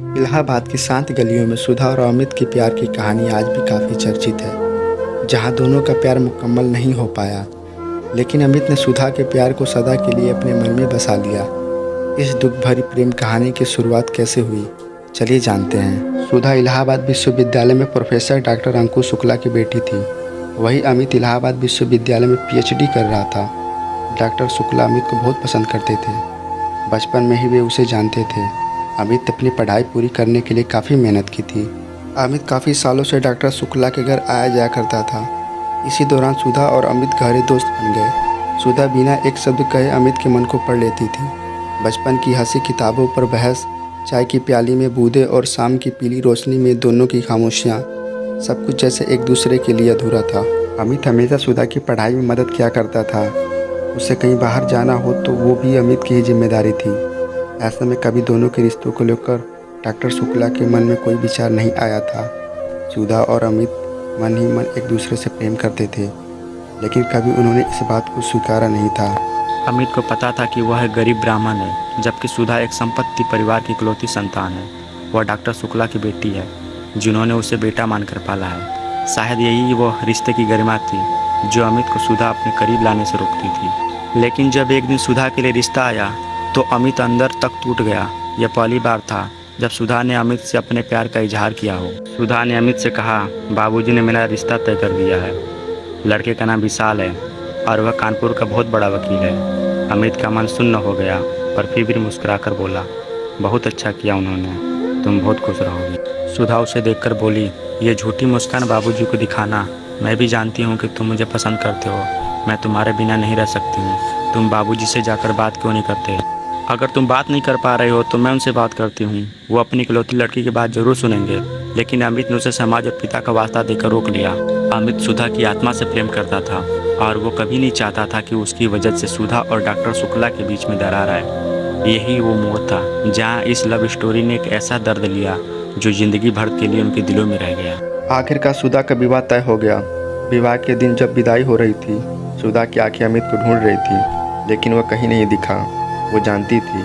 इलाहाबाद की शांत गलियों में सुधा और अमित के प्यार की कहानी आज भी काफ़ी चर्चित है। जहां दोनों का प्यार मुकम्मल नहीं हो पाया, लेकिन अमित ने सुधा के प्यार को सदा के लिए अपने मन में बसा लिया। इस दुख भरी प्रेम कहानी की शुरुआत कैसे हुई, चलिए जानते हैं। सुधा इलाहाबाद विश्वविद्यालय में प्रोफेसर डॉक्टर अंकुश शुक्ला की बेटी थी। वहीं अमित इलाहाबाद विश्वविद्यालय में पीएचडी कर रहा था। डॉक्टर शुक्ला अमित को बहुत पसंद करते थे। बचपन में ही वे उसे जानते थे। अमित अपनी पढ़ाई पूरी करने के लिए काफ़ी मेहनत की थी। अमित काफ़ी सालों से डॉक्टर शुक्ला के घर आया जाया करता था। इसी दौरान सुधा और अमित गहरे दोस्त बन गए। सुधा बिना एक शब्द कहे अमित के मन को पढ़ लेती थी। बचपन की हंसी किताबों पर बहस, चाय की प्याली में बूंदें और शाम की पीली रोशनी में दोनों की खामोशियाँ, सब कुछ जैसे एक दूसरे के लिए अधूरा था। अमित हमेशा सुधा की पढ़ाई में मदद किया करता था। उसे कहीं बाहर जाना हो तो वो भी अमित की ही जिम्मेदारी थी। ऐसे में कभी दोनों के रिश्तों को लेकर डॉक्टर शुक्ला के मन में कोई विचार नहीं आया था। सुधा और अमित मन ही मन एक दूसरे से प्रेम करते थे, लेकिन कभी उन्होंने इस बात को स्वीकारा नहीं था। अमित को पता था कि वह एक गरीब ब्राह्मण है, जबकि सुधा एक संपत्ति परिवार की इकलौती संतान है। वह डॉक्टर शुक्ला की बेटी है, जिन्होंने उसे बेटा मानकर पाला है। शायद यही वह रिश्ते की गरिमा थी जो अमित को सुधा अपने करीब लाने से रोकती थी। लेकिन जब एक दिन सुधा के लिए रिश्ता आया तो अमित अंदर तक टूट गया। यह पहली बार था जब सुधा ने अमित से अपने प्यार का इजहार किया हो। सुधा ने अमित से कहा, बाबूजी ने मेरा रिश्ता तय कर दिया है। लड़के का नाम विशाल है और वह कानपुर का बहुत बड़ा वकील है। अमित का मन सुन्न हो गया, पर फिर भी मुस्कुराकर बोला, बहुत अच्छा किया उन्होंने, तुम बहुत खुश रहोगी। सुधा उसे देखकर बोली, ये झूठी मुस्कान बाबूजी को दिखाना। मैं भी जानती हूँ कि तुम मुझे पसंद करते हो। मैं तुम्हारे बिना नहीं रह सकती हूँ। तुम बाबूजी से जाकर बात क्यों नहीं करते? अगर तुम बात नहीं कर पा रहे हो तो मैं उनसे बात करती हूँ। वो अपनी इकलौती लड़की की बात जरूर सुनेंगे। लेकिन अमित ने उसे समाज और पिता का वास्ता देकर रोक लिया। अमित सुधा की आत्मा से प्रेम करता था और वो कभी नहीं चाहता था कि उसकी वजह से सुधा और डॉक्टर शुक्ला के बीच में दरार आए। यही वो मोड़ था जहाँ इस लव स्टोरी ने एक ऐसा दर्द लिया जो जिंदगी भर के लिए उनके दिलों में रह गया। आखिरकार सुधा का विवाह तय हो गया। विवाह के दिन जब विदाई हो रही थी, सुधा की आंखें अमित को ढूंढ रही थी, लेकिन वह कहीं नहीं दिखा। वो जानती थी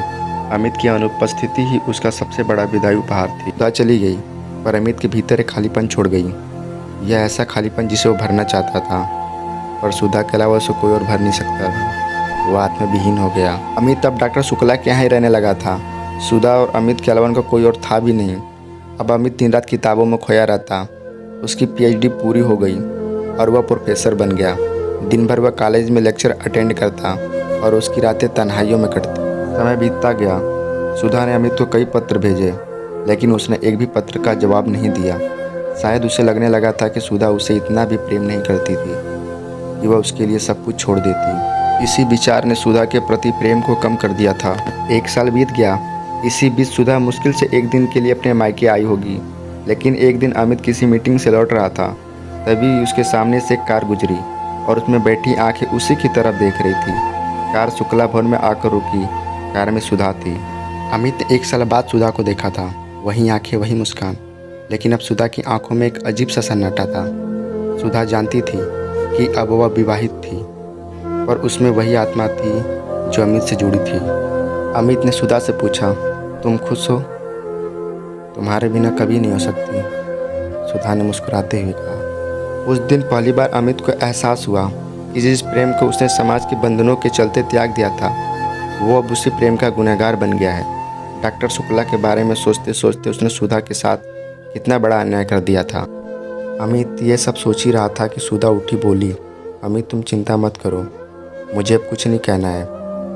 अमित की अनुपस्थिति ही उसका सबसे बड़ा विदाई उपहार थी। सुधा चली गई, पर अमित के भीतर एक खालीपन छोड़ गई। यह ऐसा खालीपन जिसे वो भरना चाहता था, पर सुधा के अलावा उसे कोई और भर नहीं सकता था। वो आत्मविहीन हो गया। अमित अब डॉक्टर शुक्ला के यहाँ ही रहने लगा था। सुधा और अमित के अलावा उनका कोई और था भी नहीं। अब अमित दिन रात किताबों में खोया रहता। उसकी पीएचडी पूरी हो गई और वह प्रोफेसर बन गया। दिन भर वह कॉलेज में लेक्चर अटेंड करता और उसकी रातें तन्हाइयों में कटती। समय बीतता गया। सुधा ने अमित को कई पत्र भेजे, लेकिन उसने एक भी पत्र का जवाब नहीं दिया। शायद उसे लगने लगा था कि सुधा उसे इतना भी प्रेम नहीं करती थी कि वह उसके लिए सब कुछ छोड़ देती। इसी विचार ने सुधा के प्रति प्रेम को कम कर दिया था। 1 साल बीत गया। इसी बीच सुधा मुश्किल से एक दिन के लिए अपने मायके आई होगी। लेकिन एक दिन अमित किसी मीटिंग से लौट रहा था, तभी उसके सामने से एक कार गुजरी और उसमें बैठी आंखें उसी की तरफ देख रही थी। कार शुक्ला भवन में आकर रुकी। कार में सुधा थी। अमित ने 1 साल बाद सुधा को देखा था। वही आंखें, वही मुस्कान, लेकिन अब सुधा की आंखों में एक अजीब सा सन्नाटा था। सुधा जानती थी कि अब वह विवाहित थी, पर उसमें वही आत्मा थी जो अमित से जुड़ी थी। अमित ने सुधा से पूछा, तुम खुश हो? तुम्हारे बिना कभी नहीं हो सकती, सुधा ने मुस्कुराते हुए कहा। उस दिन पहली बार अमित को एहसास हुआ कि जिस प्रेम को उसने समाज के बंधनों के चलते त्याग दिया था, वो अब उसी प्रेम का गुनहगार बन गया है। डॉक्टर शुक्ला के बारे में सोचते सोचते उसने सुधा के साथ कितना बड़ा अन्याय कर दिया था। अमित ये सब सोच ही रहा था कि सुधा उठी बोली, अमित तुम चिंता मत करो, मुझे अब कुछ नहीं कहना है।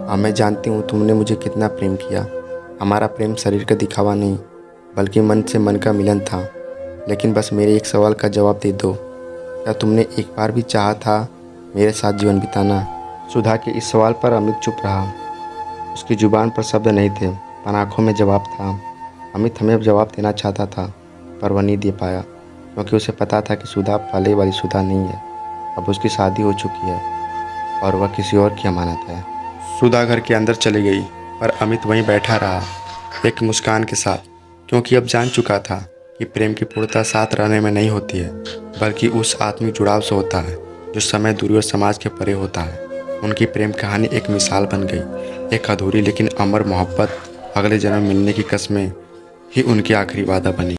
हाँ, मैं जानती हूँ तुमने मुझे कितना प्रेम किया। हमारा प्रेम शरीर का दिखावा नहीं, बल्कि मन से मन का मिलन था। लेकिन बस मेरे एक सवाल का जवाब दे दो, क्या तुमने एक बार भी चाहा था मेरे साथ जीवन बिताना? सुधा के इस सवाल पर अमित चुप रहा। उसकी जुबान पर शब्द नहीं थे, पर आँखों में जवाब था। अमित हमें जवाब देना चाहता था, पर वह नहीं दे पाया, क्योंकि उसे पता था कि सुधा पहले वाली सुधा नहीं है। अब उसकी शादी हो चुकी है और वह किसी और की अमानत है। सुधा घर के अंदर चली गई, पर अमित वहीं बैठा रहा, एक मुस्कान के साथ, क्योंकि अब जान चुका था कि प्रेम की पूर्णता साथ रहने में नहीं होती है, बल्कि उस आत्मिक जुड़ाव से होता है जो समय, दूरी और समाज के परे होता है। उनकी प्रेम कहानी एक मिसाल बन गई, एक अधूरी लेकिन अमर मोहब्बत, अगले जन्म मिलने की कस्में, ही उनकी आखिरी वादा बनी।